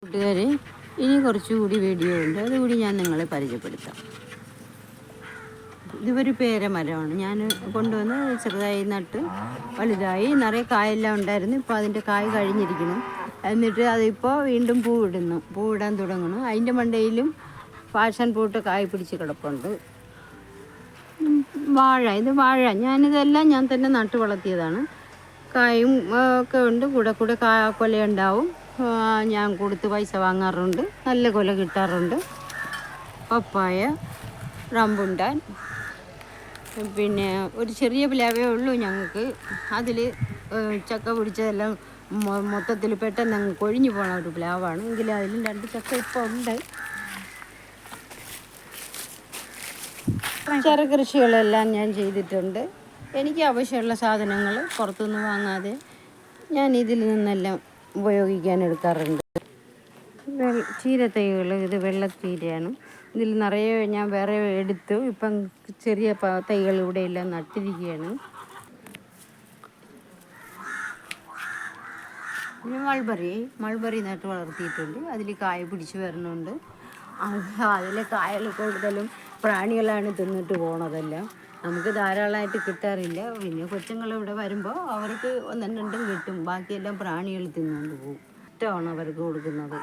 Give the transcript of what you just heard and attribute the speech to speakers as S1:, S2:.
S1: കൂട്ടുകാരെ, ഇനി കുറച്ചുകൂടി വീഡിയോ ഉണ്ട്, അതുകൂടി ഞാൻ നിങ്ങളെ പരിചയപ്പെടുത്താം. ഇതൊരു പേരമരമാണ്. ഞാൻ കൊണ്ടുവന്ന് ചെറുതായി നട്ട് വലുതായി നിറയെ കായെല്ലാം ഉണ്ടായിരുന്നു. ഇപ്പോൾ അതിൻ്റെ കായ് കഴിഞ്ഞിരിക്കുന്നു. എന്നിട്ട് അതിപ്പോൾ വീണ്ടും പൂവിടാൻ തുടങ്ങുന്നു. അതിൻ്റെ മണ്ടയിലും പാഷൻ ഫ്രൂട്ട് കായ് പിടിച്ച് കിടപ്പുണ്ട്. ഇത് വാഴ ഞാനിതെല്ലാം ഞാൻ തന്നെ നട്ട് വളർത്തിയതാണ്. കായും ഒക്കെ ഉണ്ട്. കൂടെ കൊല ഉണ്ടാവും. ഞാൻ കൊടുത്ത് പൈസ വാങ്ങാറുണ്ട്. നല്ല കൊല കിട്ടാറുണ്ട്. പപ്പായ, റംബുട്ടാൻ, പിന്നെ ഒരു ചെറിയ പ്ലാവേ ഉള്ളൂ ഞങ്ങൾക്ക്. അതിൽ ചക്ക പിടിച്ചതെല്ലാം മൊത്തത്തിൽ പെട്ടെന്ന് അങ്ങ് കൊഴിഞ്ഞു പോണ ഒരു പ്ലാവാണ്. എങ്കിലും അതിലും 2 ചക്ക ഇപ്പോൾ ഉണ്ട്. കൃഷികളെല്ലാം ഞാൻ ചെയ്തിട്ടുണ്ട്. എനിക്ക് ആവശ്യമുള്ള സാധനങ്ങൾ പുറത്തുനിന്ന് വാങ്ങാതെ ഞാൻ ഇതിൽ നിന്നെല്ലാം ഉപയോഗിക്കാൻ എടുക്കാറുണ്ട്. ചീരത്തൈകൾ, ഇത് വെള്ളച്ചീരയാണ്. ഇതിൽ നിറയെ ഞാൻ വേറെ എടുത്തു. ഇപ്പം ചെറിയ തൈകൾ ഇവിടെയെല്ലാം നട്ടിരിക്കുകയാണ്. പിന്നെ മൾബറി നട്ട് വളർത്തിയിട്ടുണ്ട്. അതിൽ കായ പിടിച്ച് വരുന്നുണ്ട്. അതിലെ കായൽ കൂടുതലും പ്രാണികളാണ് തിന്നിട്ട് പോണതെല്ലാം. നമുക്ക് ധാരാളമായിട്ട് കിട്ടാറില്ല. പിന്നെ കൊച്ചുങ്ങൾ ഇവിടെ വരുമ്പോൾ അവർക്ക് 1-2 കിട്ടും. ബാക്കിയെല്ലാം പ്രാണികൾ തിന്നുകൊണ്ട് പോകും. ഇഷ്ടമാണ് അവർക്ക് കൊടുക്കുന്നത്.